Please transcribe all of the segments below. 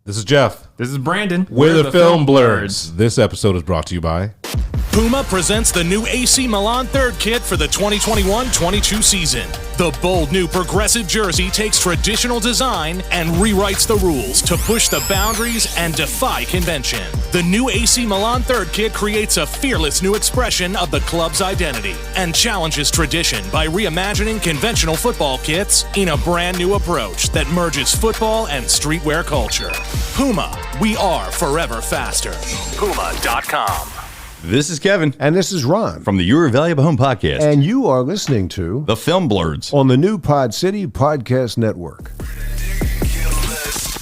This is Jeff. This is Brandon. We're the Film Blurs. This episode is brought to you by Puma presents the new AC Milan third kit for the 2021-22 season. The bold new progressive jersey takes traditional design and rewrites the rules to push the boundaries and defy convention. The new AC Milan third kit creates a fearless new expression of the club's identity and challenges tradition by reimagining conventional football kits in a brand new approach that merges football and streetwear culture. Puma, we are forever faster. Puma.com. This is Kevin. And this is Ron. From the Your Valuable Home podcast. And you are listening to The Film Blurs on the new Pod City Podcast Network.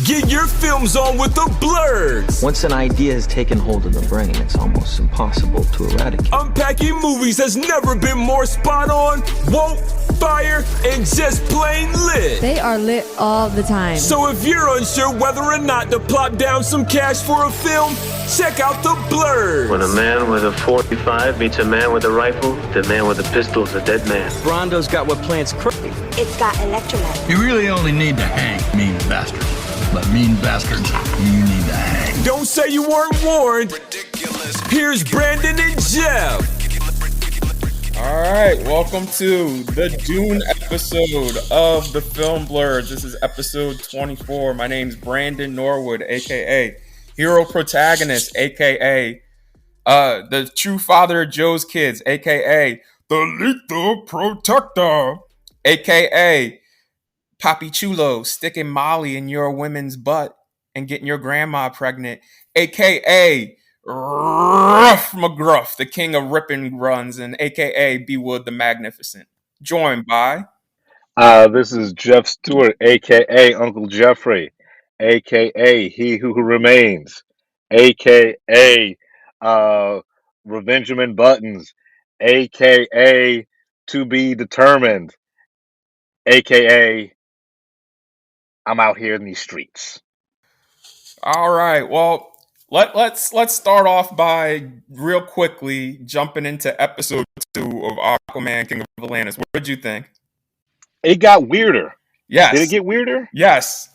Get your films on with the Blurs. Once an idea has taken hold of the brain, it's almost impossible to eradicate. Unpacking movies has never been more spot on, woke, fire, and just plain lit. They are lit all the time. So if you're unsure whether or not to plop down some cash for a film, check out the Blurs. When a man with a 45 meets a man with a rifle, the man with a pistol is a dead man. Brondo's got what plants crave. It's got electrolytes. You really only need to hang mean bastards. But mean bastards, you need to hang. Don't say you weren't warned. Ridiculous. Here's Brandon and Jeff. All right, welcome to the Dune episode of the Film Blurs. This is episode 24. My name's Brandon Norwood, a.k.a. Hero Protagonist, a.k.a. The True Father of Joe's Kids, a.k.a. The Lethal Protector, a.k.a. Papi Chulo, sticking Molly in your women's butt and getting your grandma pregnant, a.k.a. Ruff McGruff, the king of ripping runs, and a.k.a. B. Wood the Magnificent. Joined by... This is Jeff Stewart, a.k.a. Uncle Jeffrey, a.k.a. He Who Remains, a.k.a. Revengeman Buttons, a.k.a. To Be Determined, a.k.a. I'm out here in these streets. All right. Well, let's start off by real quickly jumping into episode 2 of Aquaman King of Atlantis. What did you think? It got weirder. Yes. Did it get weirder? Yes.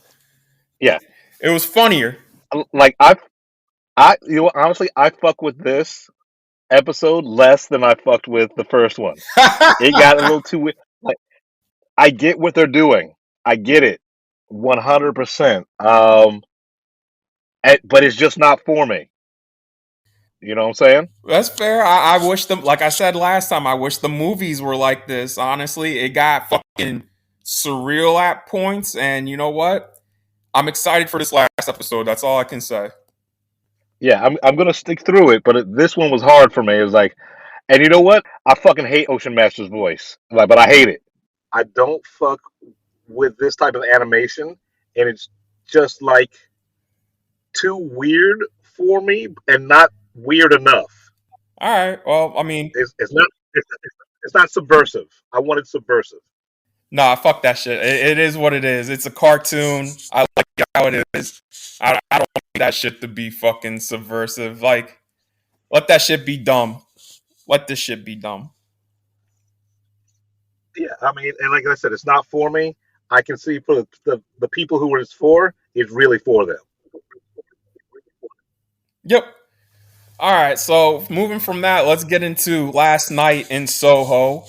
Yeah. It was funnier. Like honestly, I fuck with this episode less than I fucked with the first one. It got a little too weird. Like, I get what they're doing. I get it. 100%. But it's just not for me. You know what I'm saying? That's fair. I wish them, like I said last time, I wish the movies were like this. Honestly, it got fucking surreal at points. And you know what? I'm excited for this last episode. That's all I can say. Yeah, I'm going to stick through it. But this one was hard for me. It was like, and you know what? I fucking hate Ocean Master's voice. Like, but I hate it. I don't fuck with this type of animation, and it's just like too weird for me and not weird enough. All right. Well, I mean, it's not subversive. I wanted subversive. Nah, fuck that shit. It is what it is. It's a cartoon. I like how it is. I don't want that shit to be fucking subversive. Like, let that shit be dumb. Let this shit be dumb. Yeah, I mean, and like I said, it's not for me. I can see for the people who it's for, it's really for them. Yep. All right, so moving from that, let's get into last night in Soho.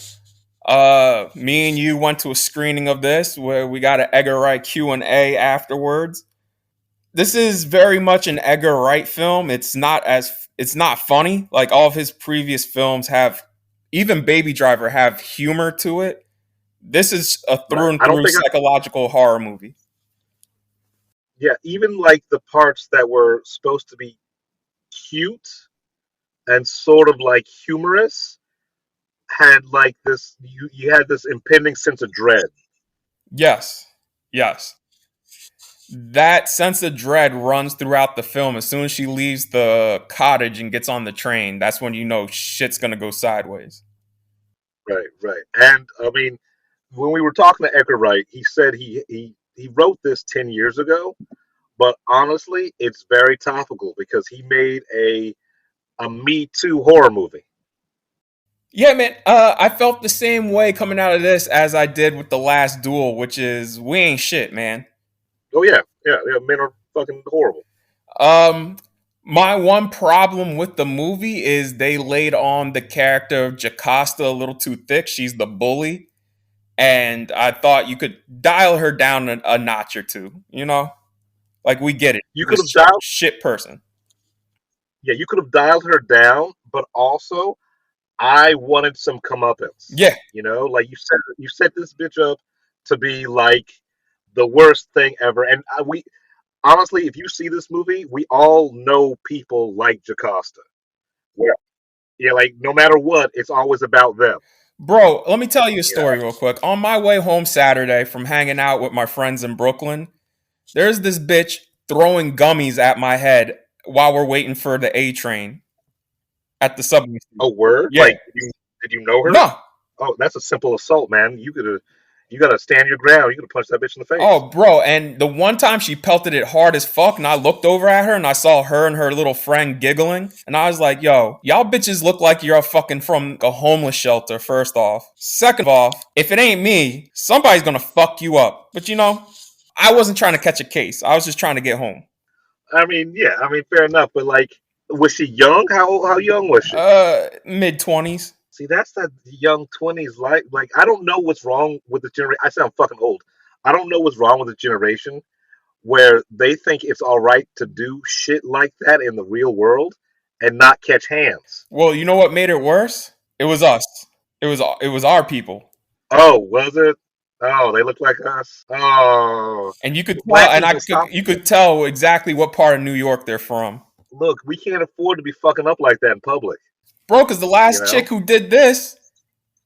Me and you went to a screening of this where we got an Edgar Wright Q&A afterwards. This is very much an Edgar Wright film. It's not funny. Like all of his previous films have, even Baby Driver, have humor to it. This is a through and through psychological horror movie. Yeah, even like the parts that were supposed to be cute and sort of like humorous had like this, you had this impending sense of dread. Yes. That sense of dread runs throughout the film. As soon as she leaves the cottage and gets on the train, that's when you know shit's gonna go sideways. Right. And I mean, when we were talking to Edgar Wright, he said he wrote this 10 years ago, but honestly, it's very topical because he made a Me Too horror movie. Yeah, man. I felt the same way coming out of this as I did with The Last Duel, which is we ain't shit, man. Oh yeah. Men are fucking horrible. My one problem with the movie is they laid on the character of Jocasta a little too thick. She's the bully. And I thought you could dial her down a notch or two, you know? Like, we get it. You could have dialed shit person. Yeah, you could have dialed her down, but also I wanted some comeuppance. Yeah. You know, like you set this bitch up to be like the worst thing ever. And we honestly, if you see this movie, we all know people like Jocasta. Yeah. Yeah, like no matter what, it's always about them. Bro, let me tell you a story real quick. On my way home Saturday from hanging out with my friends in Brooklyn, there's this bitch throwing gummies at my head while we're waiting for the A train at the subway station. Oh, word? Yeah. Like, did you know her? No. Oh, that's a simple assault, man. You gotta stand your ground. You gotta punch that bitch in the face. Oh, bro, and the one time she pelted it hard as fuck, and I looked over at her, and I saw her and her little friend giggling, and I was like, yo, y'all bitches look like you're fucking from a homeless shelter, first off. Second off, if it ain't me, somebody's gonna fuck you up. But you know, I wasn't trying to catch a case. I was just trying to get home. I mean, yeah, fair enough, but like, was she young? How young was she? Mid-20s. See, that's that young 20s. Like I don't know what's wrong with the generation. I sound fucking old. I don't know what's wrong with the generation where they think it's all right to do shit like that in the real world and not catch hands. Well, you know what made it worse? It was us. It was our people. Oh, was it? Oh, they look like us. Oh, and you could tell, and you could tell exactly what part of New York they're from. Look, we can't afford to be fucking up like that in public. Bro, because the last chick who did this,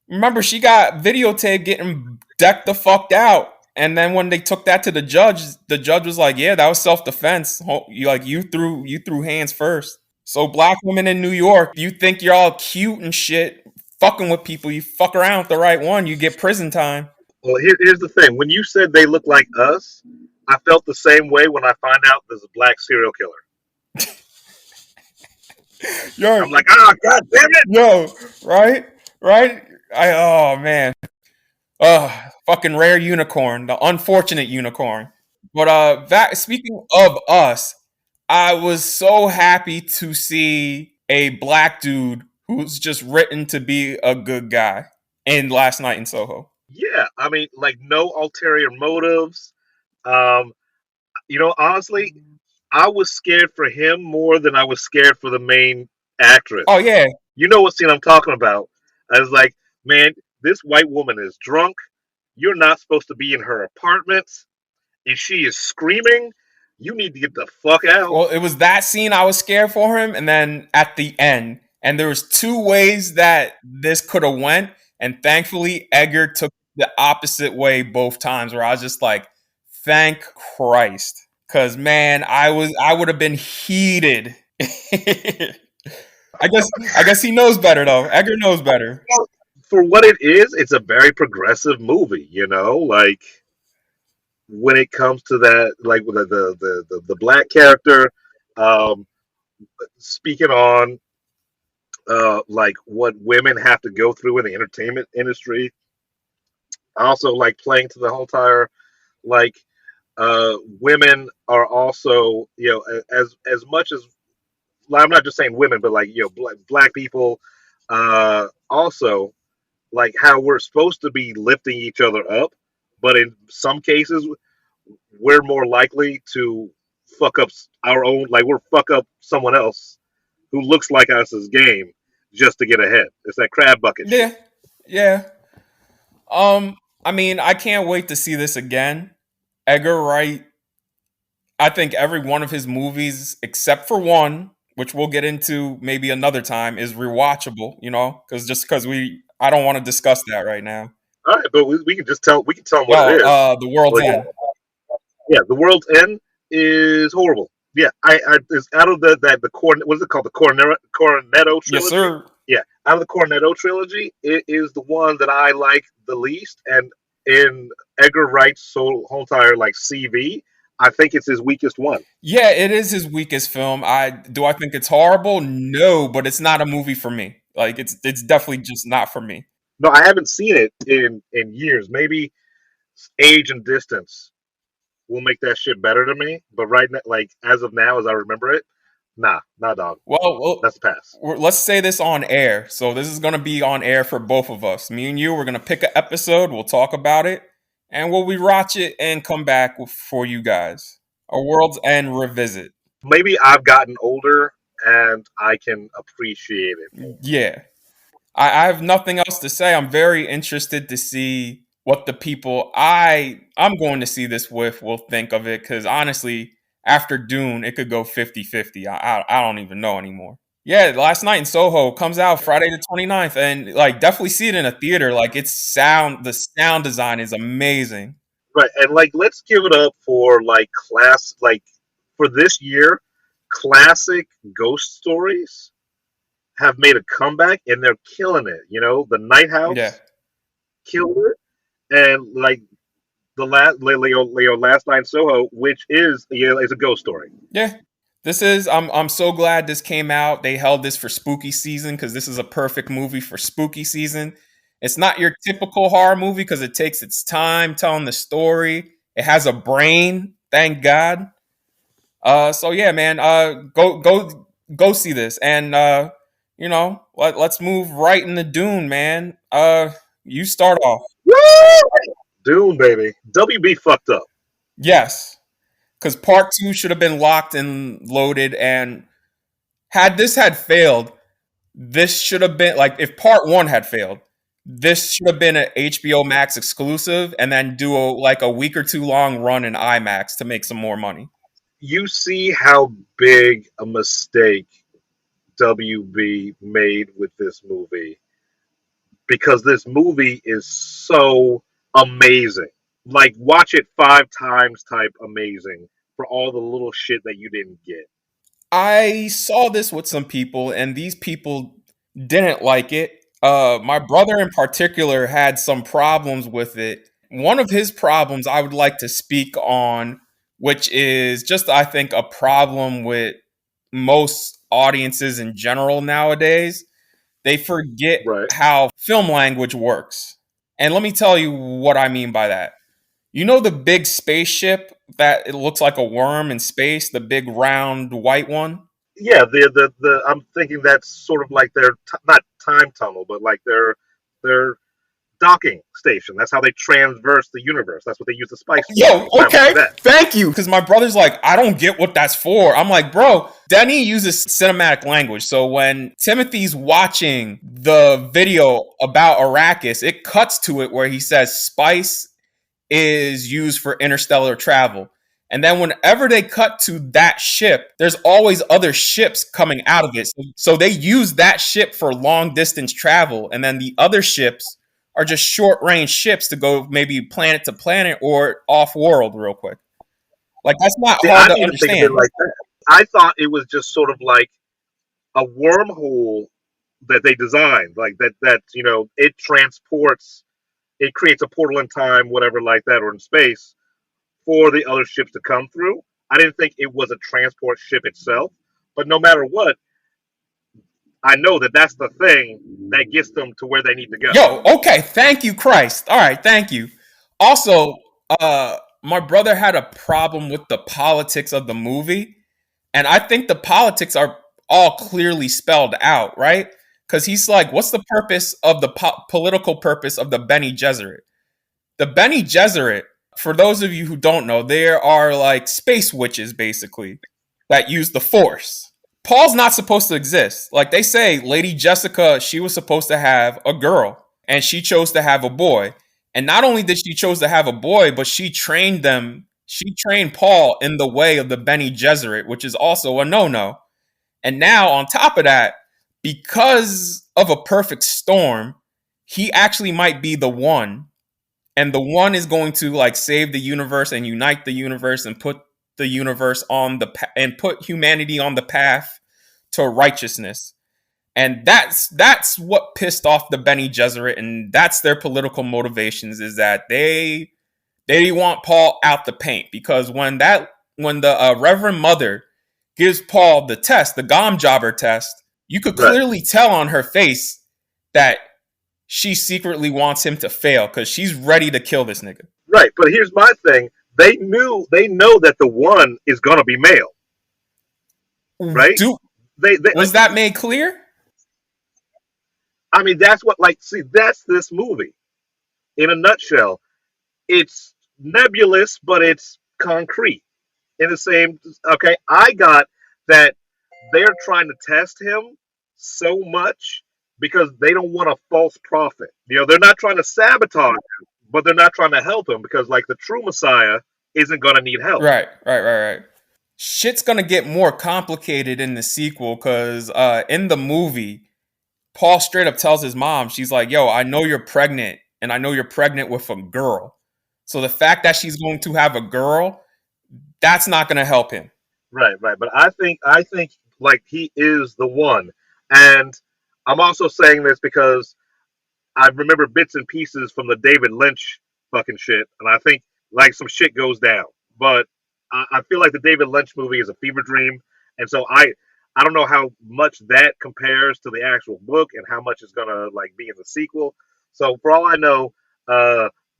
remember, she got videotaped getting decked the fuck out. And then when they took that to the judge was like, yeah, that was self-defense. You threw hands first. So black women in New York, you think you're all cute and shit, fucking with people, you fuck around with the right one, you get prison time. Well, here's the thing. When you said they look like us, I felt the same way when I find out there's a black serial killer. Yo, I'm like, god damn it! Yo, right? Oh man, fucking rare unicorn, the unfortunate unicorn. But speaking of us, I was so happy to see a black dude who's just written to be a good guy in Last Night in Soho. Yeah, I mean, like no ulterior motives. Honestly, I was scared for him more than I was scared for the main actress. Oh, yeah. You know what scene I'm talking about. I was like, man, this white woman is drunk. You're not supposed to be in her apartment. If she is screaming, you need to get the fuck out. Well, it was that scene I was scared for him, and then at the end. And there was two ways that this could have went, and thankfully Edgar took the opposite way both times, where I was just like, thank Christ. Because, man, I would have been heated. I guess he knows better, though. Edgar knows better. For what it is, it's a very progressive movie, like when it comes to that, like with the black character, speaking on like what women have to go through in the entertainment industry. Also, like playing to the whole entire, like women are also, as much as, I'm not just saying women, but like black people, also like how we're supposed to be lifting each other up, but in some cases we're more likely to fuck up our own, like we're fuck up someone else who looks like us's game just to get ahead. It's that crab bucket shit. Yeah. I mean, I can't wait to see this again. Edgar Wright, I think every one of his movies, except for one, which we'll get into maybe another time, is rewatchable, because I don't want to discuss that right now. All right, but we can just tell, them what it is. The World's End. Yeah, The World's End is horrible. Yeah, it's out of the what is it called? The Cornetto trilogy? Yes, sir. Yeah, out of the Cornetto trilogy, it is the one that I like the least. And in Edgar Wright's whole entire like CV, I think it's his weakest one. Yeah, it is his weakest film. Do I think it's horrible? No, but it's not a movie for me. Like it's definitely just not for me. No, I haven't seen it in years. Maybe age and distance will make that shit better to me. But right now, like as of now, as I remember it, nah, dog. Well, That's a pass. let's say this on air. So this is going to be on air for both of us. Me and you, we're going to pick an episode. We'll talk about it, and we'll rewatch it and come back for you guys. A World's End revisit. Maybe I've gotten older and I can appreciate it more. Yeah. I have nothing else to say. I'm very interested to see what the people I'm going to see this with will think of it, because honestly, after Dune, it could go 50-50. I don't even know anymore. Yeah, Last Night in Soho comes out Friday the 29th, and like definitely see it in a theater. Like the sound design is amazing. Right, and like let's give it up for like for this year, classic ghost stories have made a comeback and they're killing it. You know, The Night House killed it, and like the Last Night in Soho, which is is a ghost story. Yeah. This is I'm so glad this came out. They held this for spooky season because this is a perfect movie for spooky season. It's not your typical horror movie because it takes its time telling the story. It has a brain, thank God. So yeah, man, go see this, and let's move right into Dune, man. You start off. Woo! Dune, baby. WB fucked up. Yes, because part 2 should have been locked and loaded, and had this had failed, this should have been like if part 1 had failed. This should have been an HBO Max exclusive, and then do a week or 2 long run in IMAX to make some more money. You see how big a mistake WB made with this movie, because this movie is so amazing. Like, watch it 5 times type amazing for all the little shit that you didn't get. I saw this with some people, and these people didn't like it. My brother in particular had some problems with it. One of his problems I would like to speak on, which is just, I think, a problem with most audiences in general nowadays. They forget how film language works. And let me tell you what I mean by that. You know the big spaceship that it looks like a worm in space, the big round white one? Yeah, the I'm thinking that's sort of like their not time tunnel, but like their docking station. That's how they transverse the universe. That's what they use the spice. Yo, okay, thank you. Because my brother's like, I don't get what that's for. I'm like, bro, Denny uses cinematic language. So when Timothy's watching the video about Arrakis, it cuts to it where he says spice is used for interstellar travel. And then whenever they cut to that ship, there's always other ships coming out of it. So they use that ship for long distance travel. And then the other ships are just short range ships to go maybe planet to planet or off world real quick. Like, that's not hard to understand. Like that. I thought it was just sort of like a wormhole that they designed, like that it transports, it creates a portal in time, whatever like that, or in space for the other ships to come through. I didn't think it was a transport ship itself, but no matter what, I know that that's the thing that gets them to where they need to go. Yo, okay, thank you, Christ. All right, thank you. Also, my brother had a problem with the politics of the movie, and I think the politics are all clearly spelled out, right? Because he's like, what's the purpose of the political purpose of the Bene Gesserit? The Bene Gesserit, for those of you who don't know, there are like space witches, basically, that use the Force. Paul's not supposed to exist. Like they say, Lady Jessica, she was supposed to have a girl, and she chose to have a boy. And not only did she chose to have a boy, but she trained Paul in the way of the Bene Gesserit, which is also a no-no. And now, on top of that, because of a perfect storm, he actually might be the one. And the one is going to like save the universe and unite the universe and put the universe and put humanity on the path to righteousness. And that's what pissed off the Bene Gesserit, and that's their political motivations, is that they want Paul out the paint, because when the Reverend Mother gives Paul the test, the Gom Jobber test, you could clearly tell on her face that she secretly wants him to fail because she's ready to kill this nigga. Right, but here's my thing. They know that the one is gonna be male, right? Was that made clear? I mean, that's what that's this movie in a nutshell. It's nebulous, but it's concrete. In the same, okay, I got that they're trying to test him so much because they don't want a false prophet. They're not trying to sabotage him, but they're not trying to help him because, like, the true Messiah isn't going to need help. Right. Shit's gonna get more complicated in the sequel because in the movie, Paul straight up tells his mom, she's like, "Yo, I know you're pregnant, and I know you're pregnant with a girl. So the fact that she's going to have a girl, that's not going to help him." Right. But I think like he is the one, and I'm also saying this because I remember bits and pieces from the David Lynch fucking shit, and I think like some shit goes down. But I feel like the David Lynch movie is a fever dream, and so I don't know how much that compares to the actual book and how much is gonna like be in the sequel. So for all I know,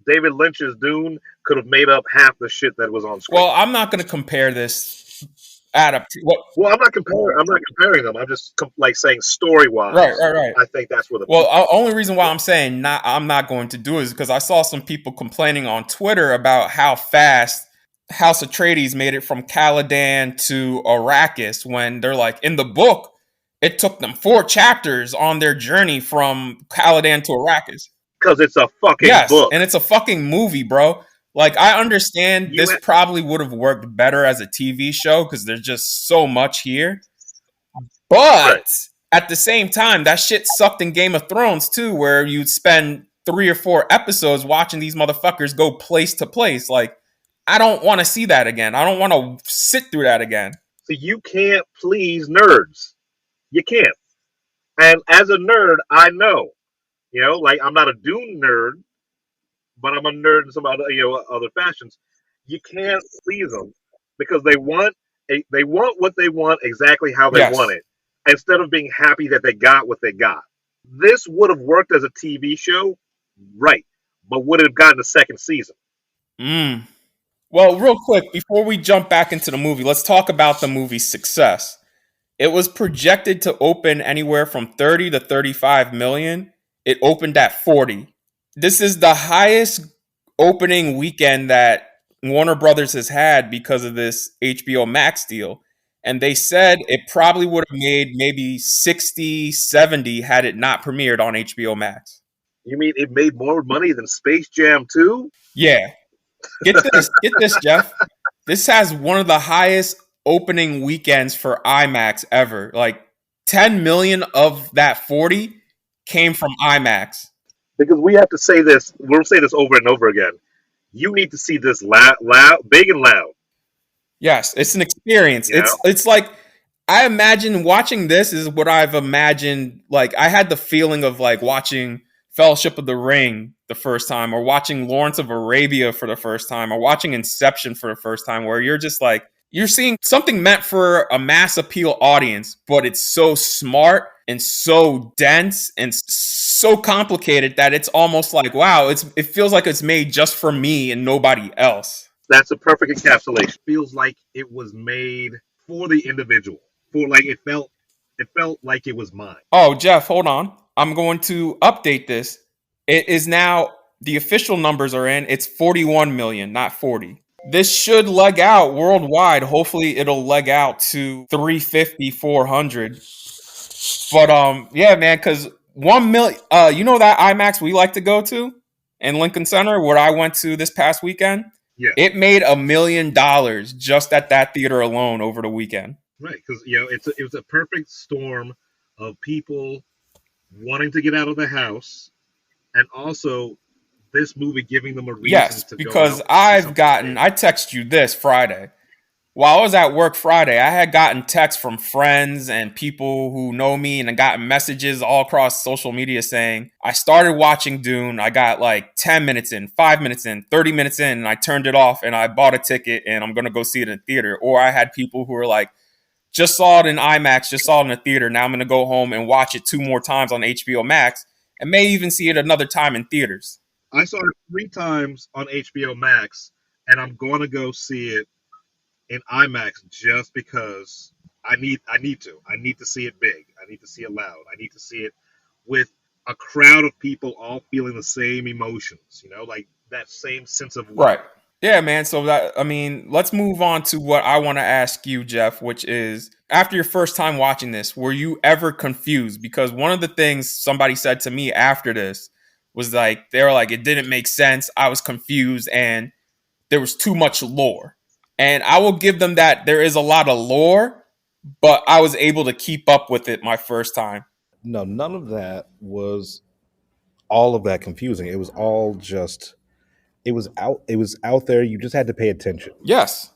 David Lynch's Dune could have made up half the shit that was on screen. Well, I'm not going to compare this Well, I'm not comparing them. I'm just like saying story wise. Right. I think that's where the only reason why I'm saying I'm not going to do it is because I saw some people complaining on Twitter about how fast House Atreides made it from Caladan to Arrakis when they're like, in the book, it took them 4 chapters on their journey from Caladan to Arrakis. Because it's a fucking book. And it's a fucking movie, bro. Like, I understand this probably would have worked better as a TV show because there's just so much here. But at the same time, that shit sucked in Game of Thrones too, where you'd spend 3 or 4 episodes watching these motherfuckers go place to place. Like, I don't want to see that again. I don't want to sit through that again. So you can't please nerds. You can't. And as a nerd, I know. Like I'm not a Dune nerd, but I'm a nerd in some other fashions. You can't please them because they want what they want exactly how they want it, instead of being happy that they got what they got. This would have worked as a TV show, right? But would it have gotten a second season? Well, real quick, before we jump back into the movie, let's talk about the movie's success. It was projected to open anywhere from 30 to 35 million. It opened at 40. This is the highest opening weekend that Warner Brothers has had because of this HBO Max deal. And they said it probably would have made maybe 60, 70 had it not premiered on HBO Max. You mean it made more money than Space Jam 2? Yeah. Get this, Jeff. This has one of the highest opening weekends for IMAX ever. Like 10 million of that 40 came from IMAX. Because we have to say this, we'll say this over and over again. You need to see this loud, big and loud. Yes, it's an experience. It's like, I imagine watching this is what I've imagined. Like, I had the feeling of like watching Fellowship of the Ring the first time, or watching Lawrence of Arabia for the first time, or watching Inception for the first time, where you're just like, you're seeing something meant for a mass appeal audience, but it's so smart and so dense and so complicated that it's almost like, wow, it feels like it's made just for me and nobody else. That's a perfect encapsulation. Feels like it was made for the individual. For like it felt like it was mine. Oh, Jeff, hold on. I'm going to update this. It is now, the official numbers are in. It's 41 million, not 40. This should leg out worldwide. Hopefully it'll leg out to 350, 400. But yeah, man, because 1 million, you know that IMAX we like to go to in Lincoln Center, where I went to this past weekend? Yeah. It made $1 million just at that theater alone over the weekend. Right, because it was a perfect storm of people wanting to get out of the house, and also this movie giving them a reason to go out. Because I text you this Friday. While I was at work Friday, I had gotten texts from friends and people who know me, and I got messages all across social media saying, I started watching Dune. I got like 10 minutes in, 5 minutes in, 30 minutes in, and I turned it off and I bought a ticket and I'm going to go see it in theater. Or I had people who were like, just saw it in IMAX, just saw it in the theater. Now I'm going to go home and watch it 2 more times on HBO Max and may even see it another time in theaters. I saw it 3 times on HBO Max, and I'm going to go see it in IMAX just because I need to see it big. I need to see it loud. I need to see it with a crowd of people all feeling the same emotions, like that same sense of wow. Right. Yeah, man. So let's move on to what I want to ask you, Jeff, which is after your first time watching this, were you ever confused? Because one of the things somebody said to me after this was like, they were like, it didn't make sense. I was confused and there was too much lore. And I will give them that there is a lot of lore, but I was able to keep up with it my first time. No, none of that was all of that confusing. It was all just it was out there. You just had to pay attention. Yes.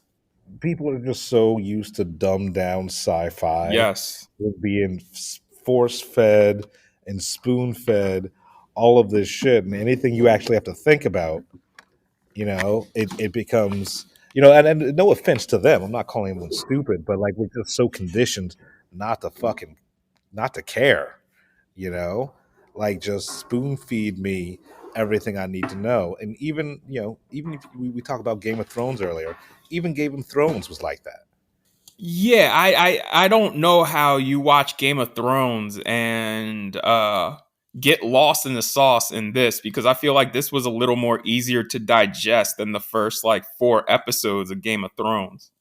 People are just so used to dumbed down sci-fi. Yes. With being force fed and spoon fed all of this shit, and anything you actually have to think about, it becomes, and no offense to them, I'm not calling anyone stupid, but like we're just so conditioned not to care, like just spoon feed me everything I need to know. And even if we talked about Game of Thrones earlier, even Game of Thrones was like that. Yeah, I don't know how you watch Game of Thrones and get lost in the sauce in this, because I feel like this was a little more easier to digest than the first like 4 episodes of Game of Thrones.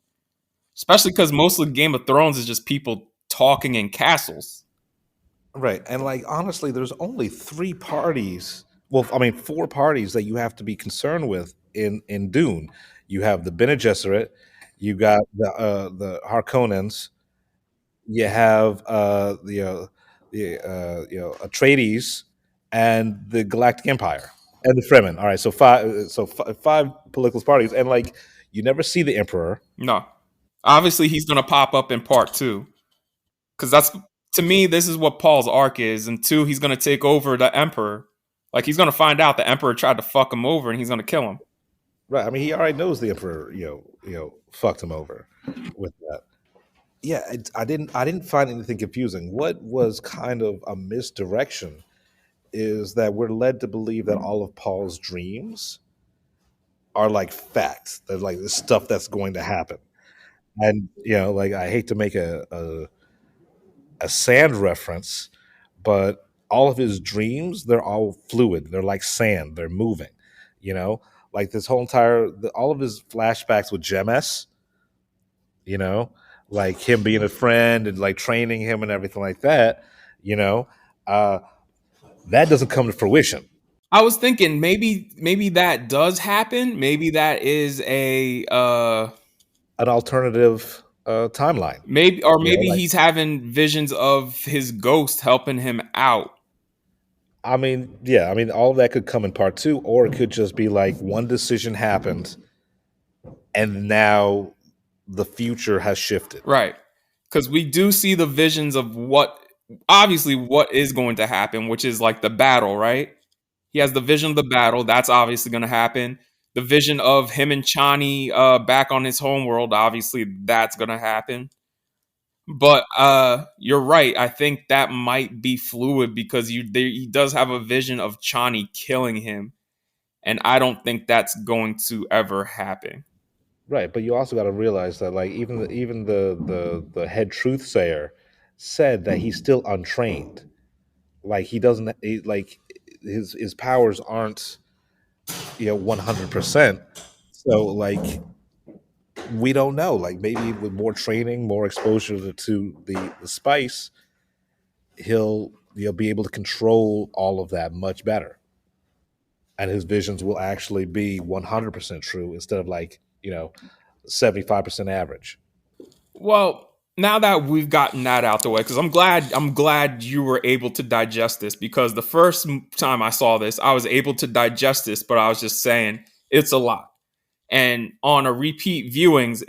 Especially because mostly Game of Thrones is just people talking in castles. Right. And like honestly, there's only 3 parties. Well, I mean 4 parties that you have to be concerned with in Dune. You have the Bene Gesserit, you got the Harkonnens, you have Atreides, and the Galactic Empire, and the Fremen. All right, so 5 political parties, and like you never see the Emperor. No, obviously he's gonna pop up in part 2, because that's, to me, this is what Paul's arc is. And 2, he's gonna take over the Emperor. Like he's gonna find out the Emperor tried to fuck him over, and he's gonna kill him. Right. I mean, he already knows the Emperor, fucked him over with that. Yeah, I didn't find anything confusing. What was kind of a misdirection is that we're led to believe that all of Paul's dreams are like facts. They're like the stuff that's going to happen. And like I hate to make a sand reference, but all of his dreams, they're all fluid. They're like sand. They're moving. Like this whole all of his flashbacks with Gemes, like him being a friend and like training him and everything like that, that doesn't come to fruition. I was thinking maybe that does happen. Maybe that is an alternative timeline. Maybe he's having visions of his ghost helping him out. I mean, yeah, all of that could come in part 2, or it could just be like one decision happened and now the future has shifted. Right. Because we do see the visions of what is going to happen, which is like the battle, right? He has the vision of the battle. That's obviously going to happen. The vision of him and Chani back on his homeworld, obviously that's going to happen. But you're right. I think that might be fluid because he does have a vision of Chani killing him. And I don't think that's going to ever happen. Right, but you also got to realize that like even the head truth sayer said that he's still untrained. Like he doesn't like his powers aren't 100%. So like we don't know. Like maybe with more training, more exposure to the spice, he'll be able to control all of that much better, and his visions will actually be 100% true instead of like 75% average. Well, now that we've gotten that out the way, because I'm glad you were able to digest this, because the first time I saw this, I was able to digest this, but I was just saying it's a lot. And on a repeat viewings,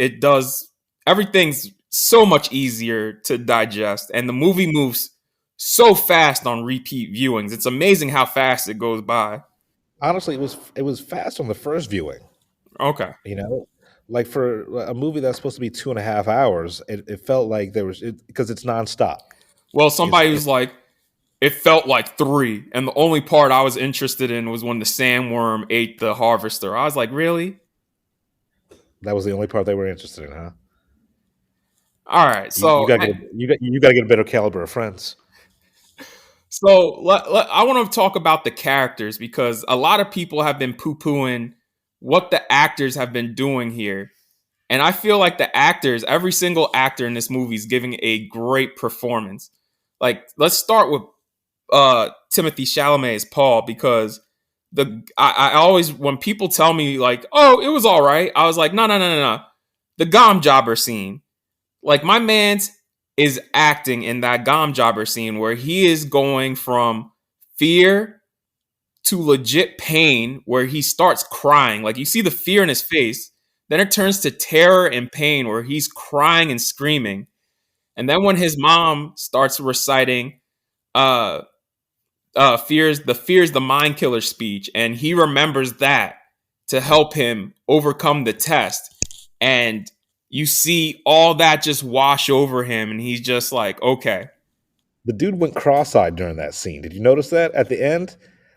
everything's so much easier to digest. And the movie moves so fast on repeat viewings. It's amazing how fast it goes by. Honestly, it was fast on the first viewing. Okay. Like for a movie that's supposed to be 2.5 hours, it felt like because it's nonstop. Well, somebody was like, it felt like 3. And the only part I was interested in was when the sandworm ate the harvester. I was like, really? That was the only part they were interested in, huh? All right, You so gotta get you gotta get a better caliber of friends. I want to talk about the characters because a lot of people have been poo-pooing what the actors have been doing here. And I feel like the actors, every single actor in this movie is giving a great performance. Like, let's start with Timothy Chalamet as Paul because I always, when people tell me like, oh, it was all right, I was like, no. The Gom Jobber scene. Like, my man's is acting in that Gom Jobber scene where he is going from fear to legit pain where he starts crying. Like, you see the fear in his face, then it turns to terror and pain where he's crying and screaming. And then when his mom starts reciting uh fears the mind killer speech, and he remembers that to help him overcome the test, and you see all that just wash over him, and he's just like, okay. The dude went cross-eyed during that scene. Did you notice that at the end?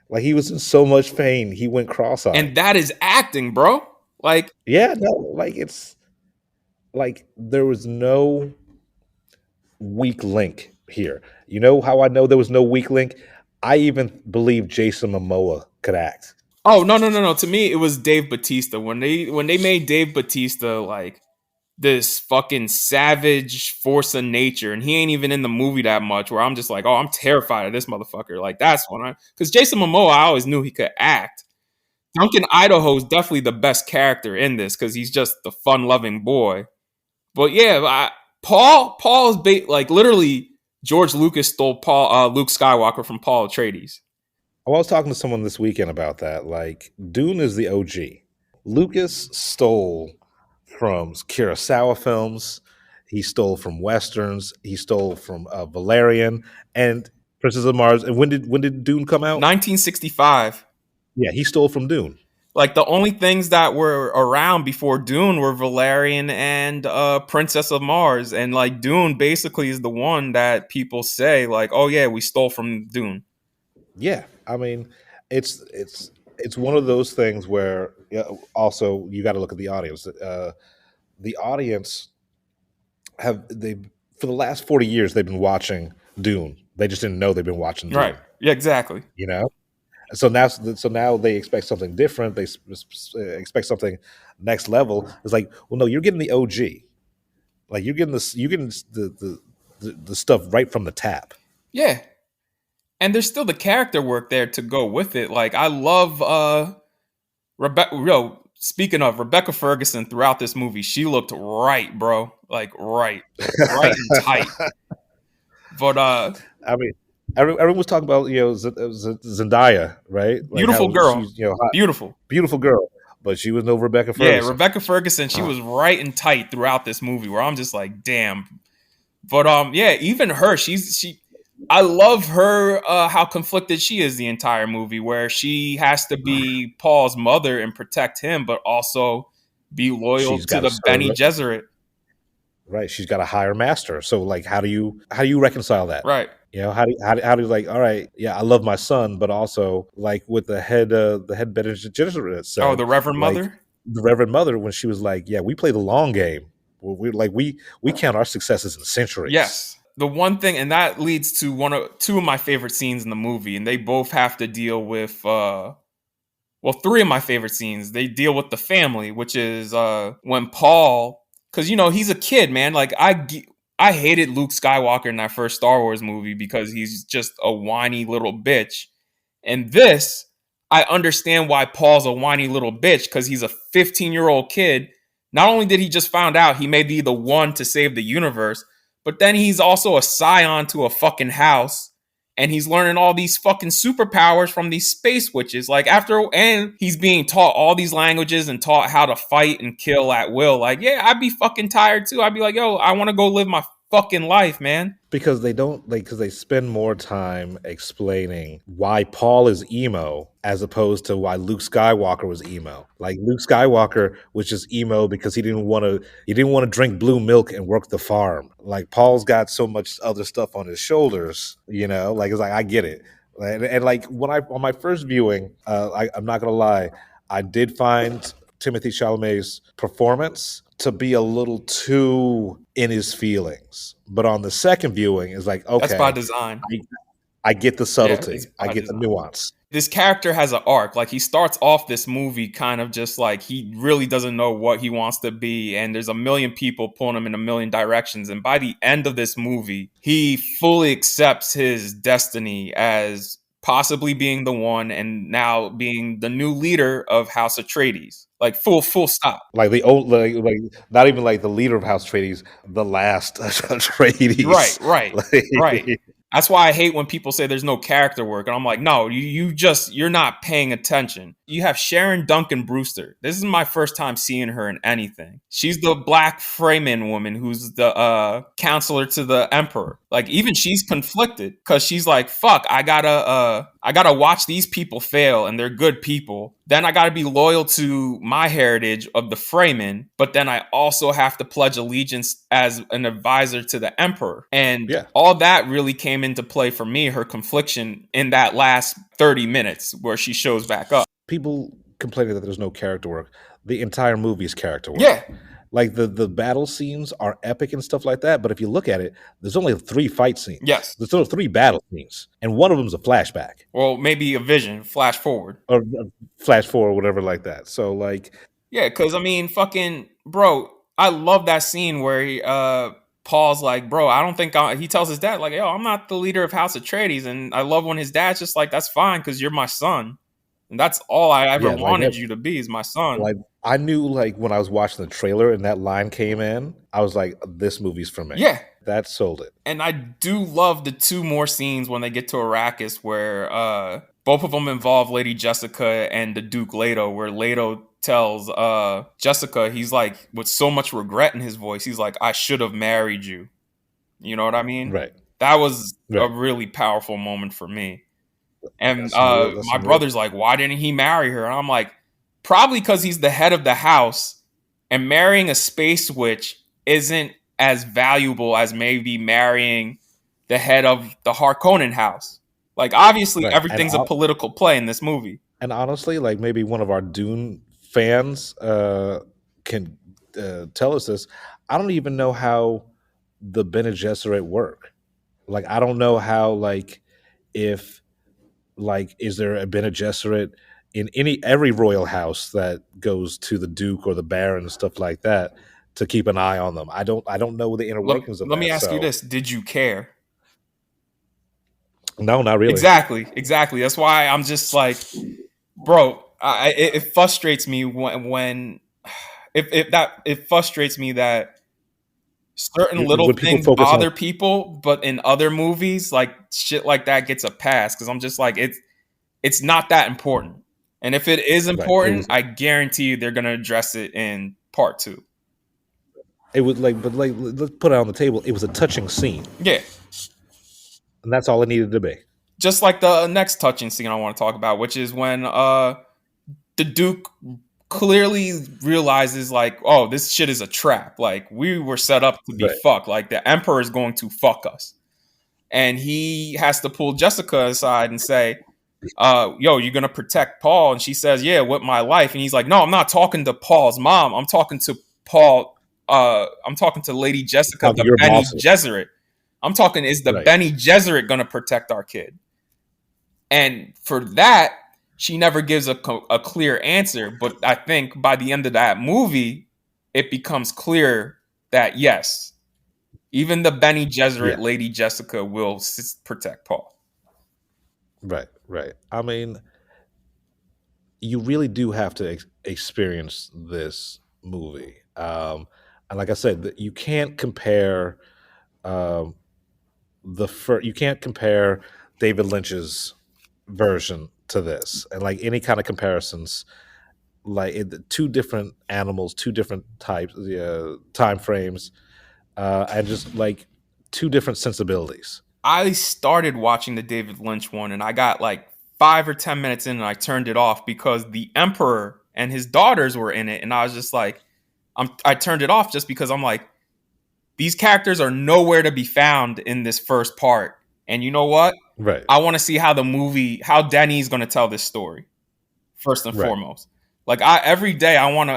Like he was in so much pain, he went cross-eyed. And that is acting, bro. Like, yeah, no, like it's like there was no weak link here. You know how I know there was no weak link? I even believe Jason Momoa could act. Oh, no. To me, it was Dave Bautista. When they made Dave Bautista like this fucking savage force of nature, and he ain't even in the movie that much, where I'm just like, oh, I'm terrified of this motherfucker. Like, that's when because Jason Momoa, I always knew he could act. Duncan Idaho is definitely the best character in this because he's just the fun-loving boy. But yeah, Paul is like literally George Lucas stole Luke Skywalker from Paul Atreides. I was talking to someone this weekend about that. Like, Dune is the OG. Lucas stole from Kurosawa films. He stole from westerns. He stole from Valerian and Princess of Mars. And when did Dune come out? 1965. Yeah, he stole from Dune. Like, the only things that were around before Dune were Valerian and Princess of Mars. And like Dune basically is the one that people say like, oh yeah, we stole from Dune. Yeah, I mean, it's one of those things where also you got to look at the audience. The audience they for the last 40 years they've been watching Dune. They just didn't know they've been watching Dune. Right. Yeah, exactly. You know? So now they expect something different. They expect something next level. It's like, well, no, you're getting the OG. Like you're getting the stuff right from the tap. Yeah. And there's still the character work there to go with it. Like, I love Rebecca. Speaking of Rebecca Ferguson throughout this movie, she looked right, bro. Like right and tight. But I mean, everyone was talking about Zendaya, right? Like beautiful girl, she's, beautiful girl, but she was no Rebecca Ferguson. Yeah, Rebecca Ferguson, she was right and tight throughout this movie. Where I'm just like, damn. But yeah, even her, I love her, how conflicted she is the entire movie, where she has to be Paul's mother and protect him, but also be loyal to the Bene Gesserit. Right, she's got a higher master. So, like, how do you reconcile that? Right. You know, how do you like? All right, yeah, I love my son, but also like with the head Bene Gesserit. Oh, the Reverend Mother. The Reverend Mother, when she was like, yeah, we play the long game. We count our successes in centuries. Yes. The one thing, and that leads to two of my favorite scenes in the movie, and they both have to deal with, three of my favorite scenes. They deal with the family, which is when Paul, because he's a kid, man. Like I hated Luke Skywalker in that first Star Wars movie because he's just a whiny little bitch. And this, I understand why Paul's a whiny little bitch because he's a 15-year-old kid. Not only did he just found out he may be the one to save the universe, but then he's also a scion to a fucking house, and he's learning all these fucking superpowers from these space witches. Like and he's being taught all these languages and taught how to fight and kill at will. Like, yeah, I'd be fucking tired too. I'd be like, yo, I want to go live my fucking life, man. Because they spend more time explaining why Paul is emo as opposed to why Luke Skywalker was emo. Like Luke Skywalker was just emo because he didn't want to drink blue milk and work the farm. Like Paul's got so much other stuff on his shoulders, like it's like I get it. And like on my first viewing, I'm not gonna lie, I did find Timothy Chalamet's performance to be a little too in his feelings. But on the second viewing, it's like, That's by okay, design. I get the Yeah, subtlety. it's I by get the design. nuance. This character has an arc. Like, he starts off this movie kind of just like he really doesn't know what he wants to be, and there's a million people pulling him in a million directions. And by the end of this movie, he fully accepts his destiny as possibly being the one, and now being the new leader of House Atreides. Like, full stop. Like the old, like not even like the leader of House Atreides, the last Atreides. Right. That's why I hate when people say there's no character work. And I'm like, no, you're not paying attention. You have Sharon Duncan Brewster. This is my first time seeing her in anything. She's the black Fremen woman who's the counselor to the Emperor. Like, even she's conflicted because she's like, fuck, I gotta watch these people fail, and they're good people. Then I gotta be loyal to my heritage of the Fremen, but then I also have to pledge allegiance as an advisor to the Emperor. And all that really came into play for me, her confliction in that last 30 minutes where she shows back up. People complaining that there's no character work. The entire movie is character work. Yeah. Like the battle scenes are epic and stuff like that, but if you look at it, there's only 3 fight scenes. Yes. There's only 3 battle scenes, and one of them's a flashback. Well, maybe a vision, flash forward. Or flash forward, whatever like that. So, like... Yeah, because, I mean, fucking... Bro, I love that scene where he, Paul's like, bro, I don't think... he tells his dad, like, yo, I'm not the leader of House Atreides, and I love when his dad's just like, that's fine, because you're my son. And that's all I ever wanted you to be, is my son. Like, I knew, like, when I was watching the trailer and that line came in, I was like, this movie's for me. Yeah. That sold it. And I do love the 2 more scenes when they get to Arrakis where both of them involve Lady Jessica and the Duke Leto, where Leto tells Jessica, he's like, with so much regret in his voice, he's like, I should have married you. You know what I mean? Right. That was a really powerful moment for me. And my brother's like, why didn't he marry her? And I'm like, probably because he's the head of the house, and marrying a space witch isn't as valuable as maybe marrying the head of the Harkonnen house. Like, obviously, everything's a political play in this movie. And honestly, like, maybe one of our Dune fans can tell us this. I don't even know how the Bene Gesserit work. Like, I don't know how, like, if... Like, is there a Bene Gesserit in every royal house that goes to the Duke or the Baron and stuff like that to keep an eye on them? I don't know the inner workings of that. Let me ask you this. Did you care? No, not really. Exactly. That's why I'm just like, bro, it frustrates me when it frustrates me that certain little things bother people, but in other movies, like, shit like that gets a pass, because I'm just like, it's not that important. And if it is important, I guarantee you they're gonna address it in part 2. It was like, but like, let's put it on the table. It was a touching scene. Yeah. And that's all it needed to be. Just like the next touching scene I want to talk about, which is when the Duke clearly realizes, like, oh, this shit is a trap. Like, we were set up to be fucked. Like, the Emperor is going to fuck us. And he has to pull Jessica aside and say, yo, you're going to protect Paul? And she says, yeah, with my life. And he's like, no, I'm not talking to Paul's mom. I'm talking to Paul. I'm talking to Lady Jessica, the Bene Gesserit. I'm talking, is the Bene Gesserit going to protect our kid? And for that, she never gives a clear answer. But I think by the end of that movie, it becomes clear that, yes, even the Bene Gesserit, Lady Jessica, will protect Paul. Right. I mean, you really do have to experience this movie. And like I said, you can't compare you can't compare David Lynch's version to this, and like any kind of comparisons, like 2 different animals, 2 different types, time frames, and just like 2 different sensibilities. I started watching the David Lynch one, and I got like 5 or 10 minutes in, and I turned it off because the Emperor and his daughters were in it, and I was just like, I turned it off just because I'm like, these characters are nowhere to be found in this first part. And you know what? Right. I want to see how Denny's going to tell this story, first and foremost. Like every day I want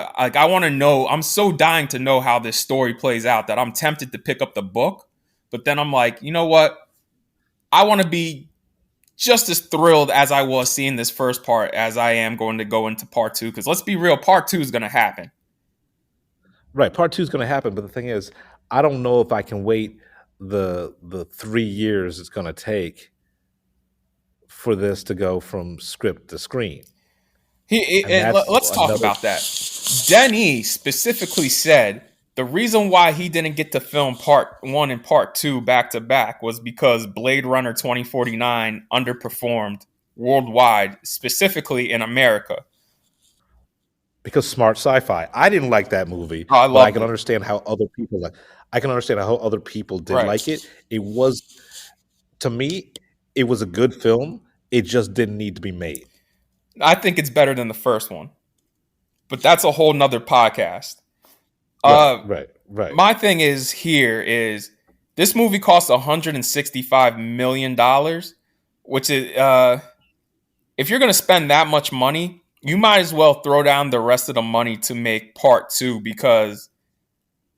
to know. I'm so dying to know how this story plays out that I'm tempted to pick up the book, but then I'm like, you know what? I want to be just as thrilled as I was seeing this first part as I am going to go into part two. Because let's be real, part two is going to happen. Right, part two is going to happen, but the thing is, I don't know if I can wait the 3 years it's going to take for this to go from script to screen. And that's Let's talk another. about that. Denis specifically said the reason why he didn't get to film part one and part two back to back was because Blade Runner 2049 underperformed worldwide, specifically in America. Because smart sci-fi. I didn't like that movie, Oh, I but I loved can it. understand how other people like. I can understand how other people did Right. like it. It was, to me, it was a good film. It just didn't need to be made. I think it's better than the first one, but that's a whole nother podcast. Right. My thing is this movie cost $165 million, which is if you're going to spend that much money, you might as well throw down the rest of the money to make part two, because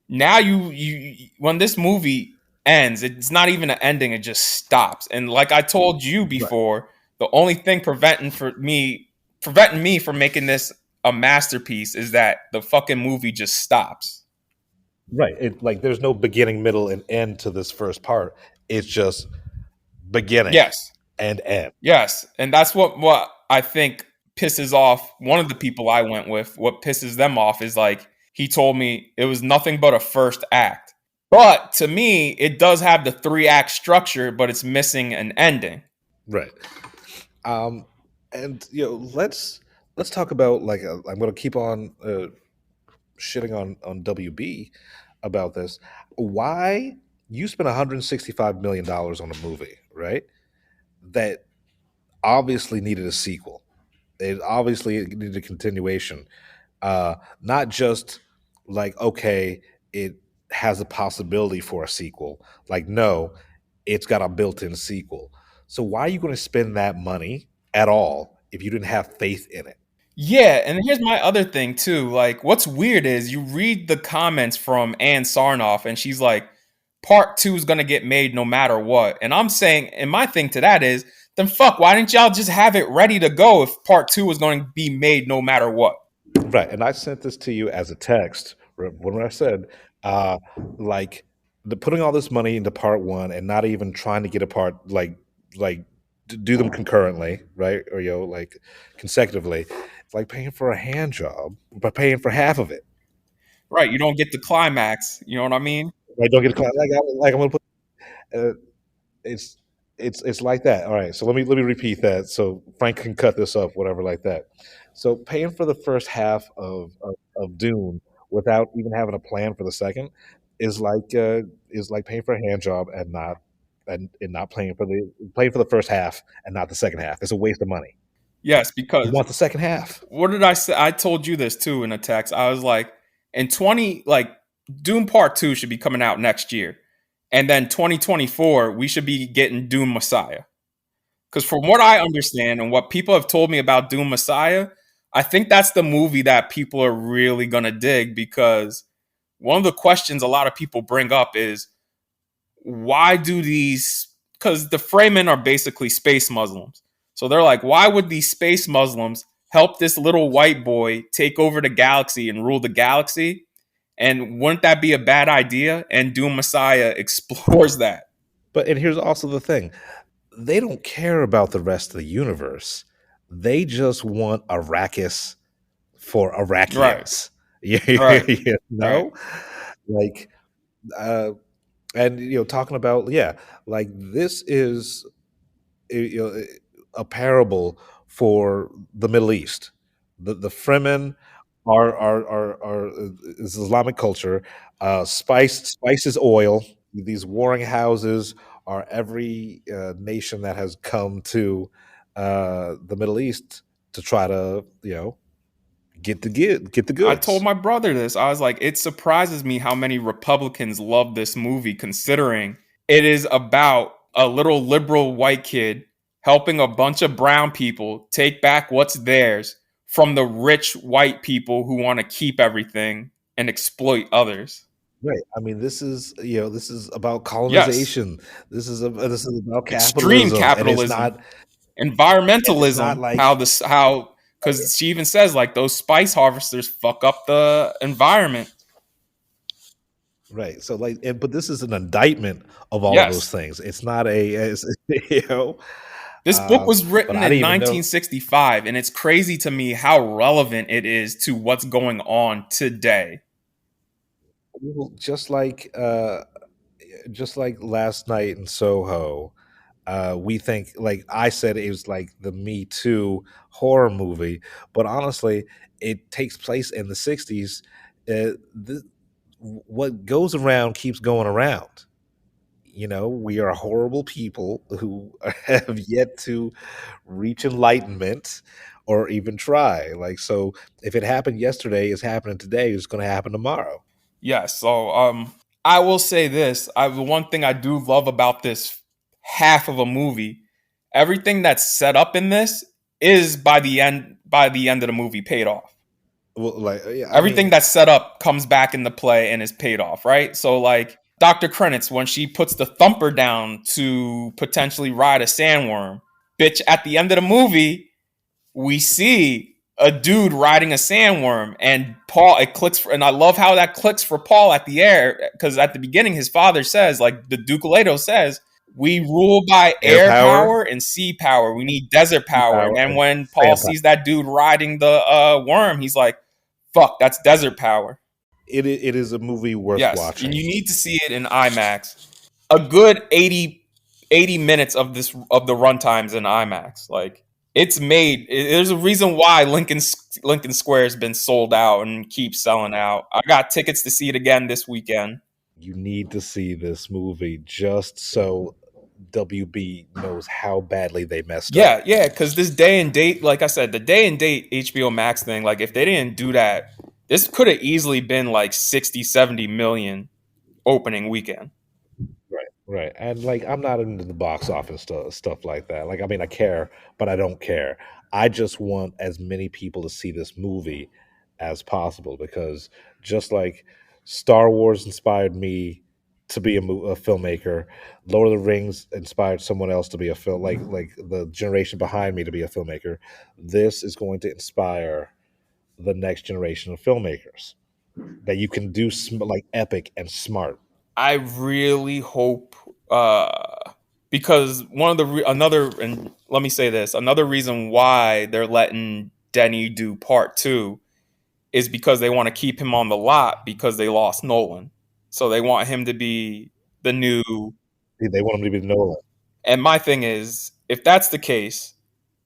now you when this movie ends, it's not even an ending, it just stops. And like I told you before, the only thing preventing me from making this a masterpiece is that the fucking movie just stops. Right. It like there's no beginning, middle, and end to this first part. It's just beginning Yes. and end. Yes. And that's what I think pisses off one of the people I went with. What pisses them off is like he told me it was nothing but a first act. But to me, it does have the 3-act structure, but it's missing an ending. Right. And let's talk about like I'm going to keep on shitting on WB about this. Why you spent $165 million on a movie, right? That obviously needed a sequel. It obviously needed a continuation. Not just like, okay, it has a possibility for a sequel. Like, no, it's got a built-in sequel. So why are you going to spend that money at all if you didn't have faith in it? Yeah, and here's my other thing too. Like, what's weird is you read the comments from Ann Sarnoff, and she's like, "Part two is gonna get made no matter what." And I'm saying, and my thing to that is, then fuck, why didn't y'all just have it ready to go if part two was going to be made no matter what? Right, and I sent this to you as a text when I said, like, putting all this money into part one and not even trying to get a part like do them concurrently, right? Or like consecutively. It's like paying for a hand job, but paying for half of it. Right, you don't get the climax. You know what I mean? Like, don't get a climax. Like I'm gonna put. It's it's like that. All right, so let me repeat that so Frank can cut this up, whatever, like that. So paying for the first half of Dune without even having a plan for the second is like paying for a hand job and not paying for the first half and not the second half. It's a waste of money. Yes, You because want the second half. what did I say? I told you this too in a text. I was like, Doom Part 2 should be coming out next year. And then 2024, we should be getting Doom Messiah. Because from what I understand and what people have told me about Doom Messiah, I think that's the movie that people are really going to dig, because one of the questions a lot of people bring up is, why do these, because the Fremen are basically space Muslims. So they're like, why would these space Muslims help this little white boy take over the galaxy and rule the galaxy? And wouldn't that be a bad idea? And Doom Messiah explores that. And here's also the thing. They don't care about the rest of the universe. They just want Arrakis for Iraqians. Right. You know? Right. Like and talking about like this is a parable for the Middle East. The Fremen are is Islamic culture. Spice is oil. These warring houses are every nation that has come to the Middle East to try to get the I told goods. my brother this. I was like, it surprises me how many Republicans love this movie, considering it is about a little liberal white kid helping a bunch of brown people take back what's theirs from the rich white people who want to keep everything and exploit others. Right. I mean, this is about Yes. colonization. This is about Extreme capitalism, and capitalism, it's not environmentalism, like because she even says like those spice harvesters fuck up the environment. right. So like, but this is an indictment of all of those Yes. things. It's not you know. This book was But written I in didn't even know. 1965, and it's crazy to me how relevant it is to what's going on today. Well, just like last night in Soho, we think like I said it was like the Me Too horror movie, but honestly, it takes place in the '60s. What goes around keeps going around. We are horrible people who have yet to reach enlightenment or even try. Like, so if it happened yesterday, it's happening today, it's going to happen tomorrow. Yes. So I will say this. The one thing I do love about this half of a movie, everything that's set up in this is by the end of the movie paid off. Well, like, yeah, I Everything mean, that's set up comes back into play and is paid off, right? So like Dr. Krenitz, when she puts the thumper down to potentially ride a sandworm, bitch, at the end of the movie, we see a dude riding a sandworm, and Paul, it clicks and I love how that clicks for Paul at the air, because at the beginning his father says, like the Duke Leto says, we rule by air air power, power and sea power. We need desert sea power. And power, then and when Paul sand power. sees that dude riding the worm, he's like, fuck, that's desert power. It is a movie worth Yes, and watching. you need to see it in IMAX. A good 80 minutes of the runtimes in IMAX. Like, it's made. There's a reason why Lincoln Square has been sold out and keeps selling out. I got tickets to see it again this weekend. You need to see this movie just so WB knows how badly they messed up. Yeah, because this day and date, like I said, the day and date HBO Max thing, like if they didn't do that, this could have easily been like 60, 70 million opening weekend. Right. And like, I'm not into the box office stuff like that. Like, I mean, I care, but I don't care. I just want as many people to see this movie as possible, because just like Star Wars inspired me to be a filmmaker, Lord of the Rings inspired someone else to be a film, like the generation behind me to be a filmmaker. This is going to inspire the next generation of filmmakers that you can do like epic and smart. I really hope, because and let me say this, another reason why they're letting Denny do part 2 is because they want to keep him on the lot because they lost Nolan. So they want him to be the new. They want him to be Nolan. And my thing is, if that's the case,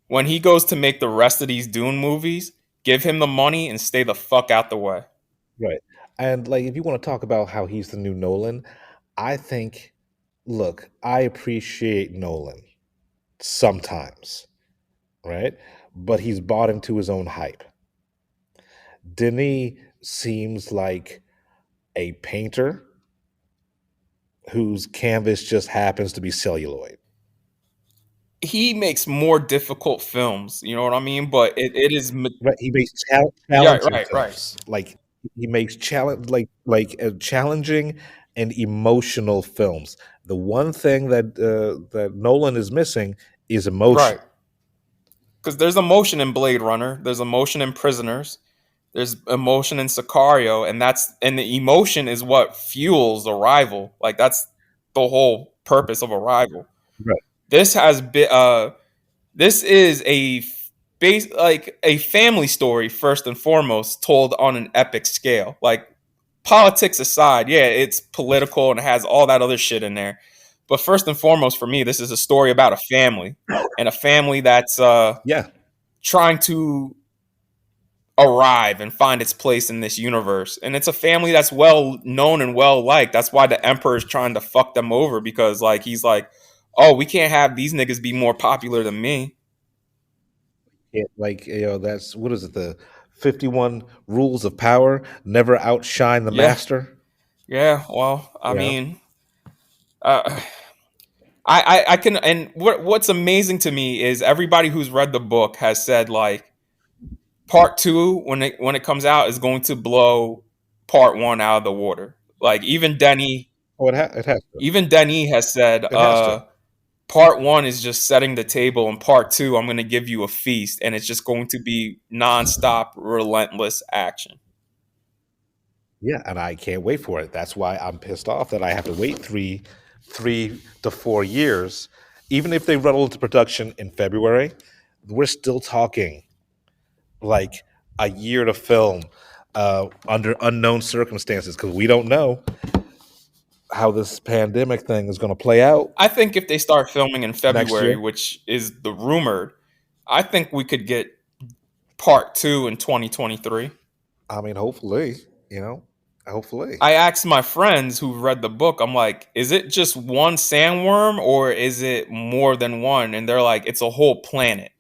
when he goes to make the rest of these Dune movies, give him the money and stay the fuck out the way. Right. And like, if you want to talk about how he's the new Nolan, I think, look, I appreciate Nolan sometimes, right? But he's bought into his own hype. Denis seems like a painter whose canvas just happens to be celluloid. He makes more difficult films, you know what I mean? But it is Right. He makes yeah, challenging right. films. Like, he makes challenging and emotional films. The one thing that Nolan is missing is emotion. Right. Because there's emotion in Blade Runner, there's emotion in Prisoners, there's emotion in Sicario, and the emotion is what fuels Arrival. Like, that's the whole purpose of Arrival. Right. This has been this is like a family story first and foremost, told on an epic scale. Like, politics aside, yeah, it's political and it has all that other shit in there. But first and foremost, for me, this is a story about a family, and a family that's Yeah. trying to arrive and find its place in this universe. And it's a family that's well known and well liked. That's why the Emperor is trying to fuck them over, because like he's like, oh, we can't have these niggas be more popular than me. Like, that's, what is it, the 51 rules of power: never outshine the Yeah. master. Yeah, well, I Yeah. mean, I can, and what's amazing to me is everybody who's read the book has said, like, Part 2, when it comes out, is going to blow Part 1 out of the water. Like even Denny Oh, it has to. even Denny has said, It has to. Part 1 is just setting the table, and Part 2, I'm going to give you a feast, and it's just going to be nonstop, relentless action. Yeah, and I can't wait for it. That's why I'm pissed off that I have to wait 3 to 4 years. Even if they roll into production in February, we're still talking like a year to film under unknown circumstances because we don't know how this pandemic thing is going to play out. I think if they start filming in Next February, year. which is the rumored, I think we could get Part 2 in 2023. I mean, hopefully, hopefully. I asked my friends who read the book, I'm like, is it just one sandworm or is it more than one? And they're like, it's a whole planet.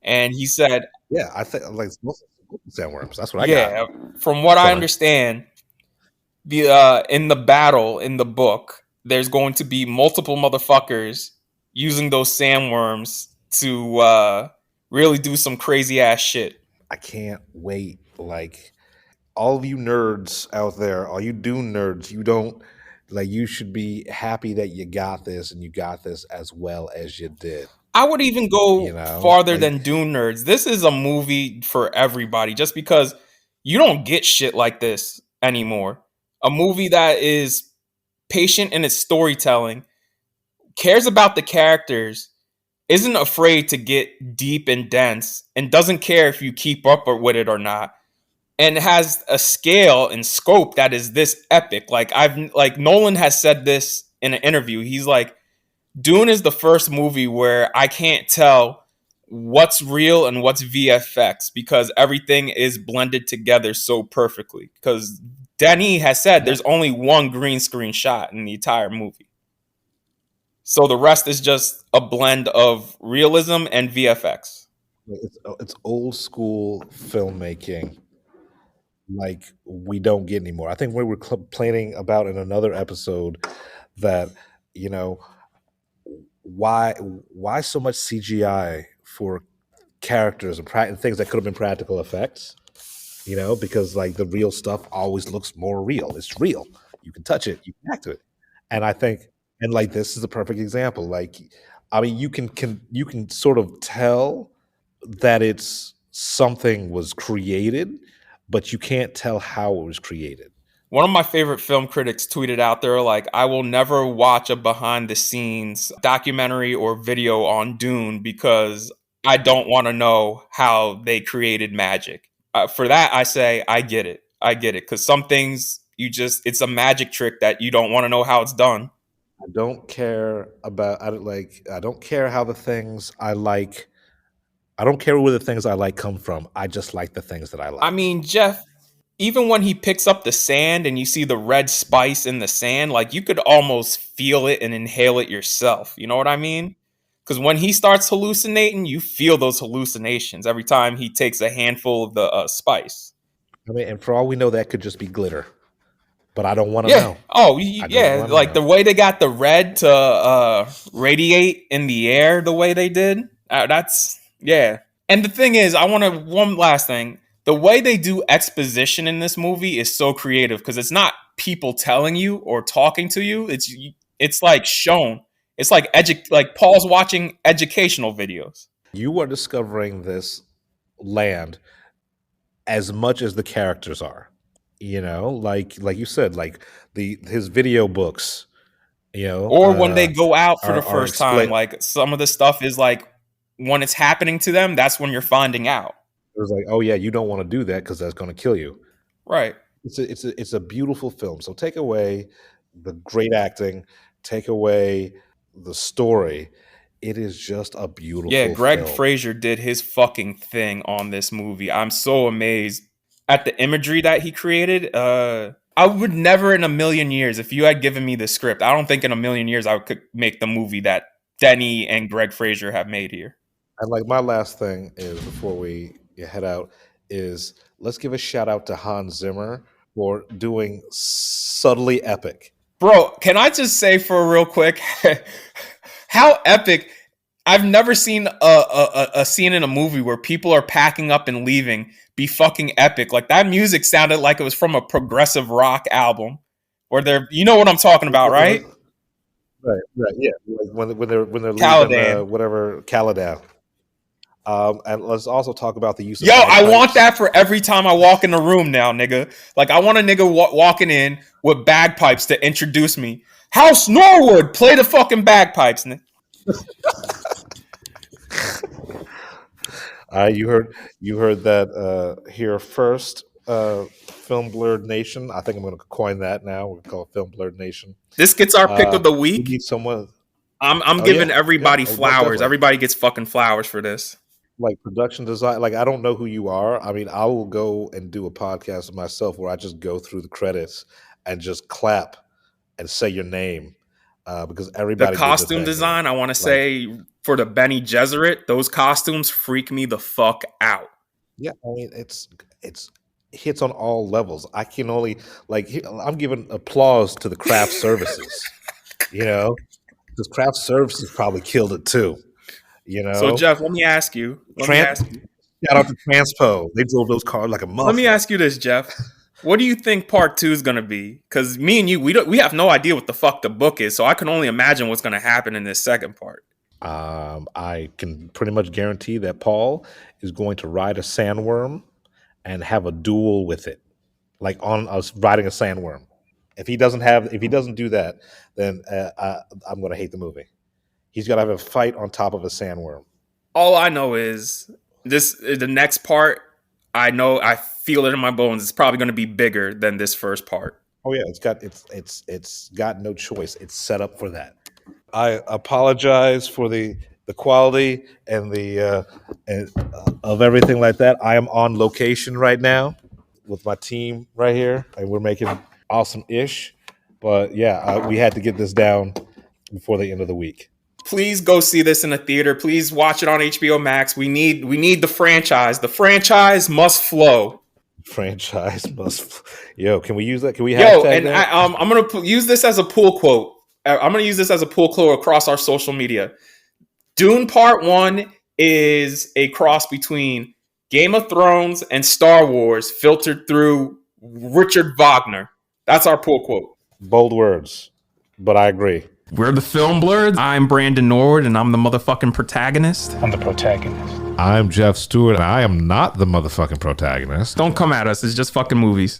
And he said, Yeah, I think like most sandworms. That's what I yeah, got. from what I Fine. understand, the in the battle in the book, there's going to be multiple motherfuckers using those sandworms to really do some crazy ass shit. I can't wait. Like all of you nerds out there, all you Dune nerds, you should be happy that you got this and you got this as well as you did. I would even go farther like- than Dune nerds. This is a movie for everybody just because you don't get shit like this anymore. A movie that is patient in its storytelling, cares about the characters, isn't afraid to get deep and dense, and doesn't care if you keep up with it or not, and has a scale and scope that is this epic. Like Nolan has said this in an interview. He's like, Dune is the first movie where I can't tell what's real and what's VFX because everything is blended together so perfectly. Because Denis has said there's only one green screen shot in the entire movie. So the rest is just a blend of realism and VFX. It's old school filmmaking like we don't get anymore. I think we were complaining about in another episode that, why so much CGI for characters and things that could have been practical effects, because like the real stuff always looks more real. It's real. You can touch it, you can act to it. And I think, and like this is a perfect example. Like, I mean, you can sort of tell that it's something was created, but you can't tell how it was created. One of my favorite film critics tweeted out there, like, I will never watch a behind the scenes documentary or video on Dune because I don't want to know how they created magic. For that, I say, I get it. Because some things it's a magic trick that you don't want to know how it's done. I don't care how the things I like. I don't care where the things I like come from. I just like the things that I like. I mean, Jeff, even when he picks up the sand and you see the red spice in the sand, like you could almost feel it and inhale it yourself. You know what I mean? Because when he starts hallucinating, you feel those hallucinations every time he takes a handful of the spice. I mean, and for all we know, that could just be glitter. But I don't want to know. Oh, yeah. Like the way they got the red to radiate in the air the way they did. Yeah. And the thing is, one last thing. The way they do exposition in this movie is so creative because it's not people telling you or talking to you. It's like shown. It's like Paul's watching educational videos. You are discovering this land as much as the characters are. Like you said, like his video books. Or when they go out for the first time, like some of the stuff is like when it's happening to them, that's when you're finding out. It was like, oh yeah, you don't want to do that because that's going to kill you. Right. It's a beautiful film. So take away the great acting, take away the story. It is just a beautiful film. Yeah, Greg Fraser did his fucking thing on this movie. I'm so amazed at the imagery that he created. I would never in a million years, if you had given me the script, I don't think in a million years I could make the movie that Denny and Greg Fraser have made here. And like my last thing is before we head out is let's give a shout out to Hans Zimmer for doing subtly epic. Bro, can I just say for real quick how epic I've never seen a scene in a movie where people are packing up and leaving be fucking epic. Like that music sounded like it was from a progressive rock album. Where they're, you know what I'm talking about, right? Right, yeah. Like when they're leaving Caladan. whatever Caladan. And let's also talk about the use of Yo, I bagpipes. want that for every time I walk in the room now, nigga. Like I want a nigga walking in with bagpipes to introduce me. House Norwood, play the fucking bagpipes, nigga. You heard that here first. Film Blurred Nation. I think I'm going to coin that now. We're going to call it Film Blurred Nation. This gets our pick of the We week. need someone I'm giving everybody flowers. definitely. Everybody gets fucking flowers for this. Like production design. Like I don't know who you are. I mean, I will go and do a podcast of myself where I just go through the credits and just clap and say your name because everybody. The costume design, I want to say for the Benny Gesserit, those costumes freak me the fuck out. Yeah, I mean it's hits on all levels. I can only I'm giving applause to the craft services, because craft services probably killed it too. So Jeff, let me ask you. Shout out to Transpo. They drove those cars like a motherfucker. Let me ask you this, Jeff. What do you think part 2 is gonna be? Because me and you, we have no idea what the fuck the book is, so I can only imagine what's gonna happen in this second part. I can pretty much guarantee that Paul is going to ride a sandworm and have a duel with it, like on us riding a sandworm. If he doesn't do that, then I'm going to hate the movie. He's got to have a fight on top of a sandworm. All I know is the next part. I feel it in my bones. It's probably going to be bigger than this first part. Oh yeah, it's got no choice. It's set up for that. I apologize for the quality and of everything like that. I am on location right now with my team right here, and we're making awesome-ish. But yeah, we had to get this down before the end of the week. Please go see this in a theater. Please watch it on HBO Max. We need the franchise. The franchise must flow. Franchise must. Yo, can we use that? Can we hashtag that? I'm gonna use this as a pull quote. I'm gonna use this as a pull quote across our social media. Dune Part 1 is a cross between Game of Thrones and Star Wars filtered through Richard Wagner. That's our pull quote. Bold words, but I agree. We're the Film Blurs. I'm Brandon Norwood, and I'm the motherfucking protagonist. I'm the protagonist. I'm Jeff Stewart, and I am not the motherfucking protagonist. Don't come at us. It's just fucking movies.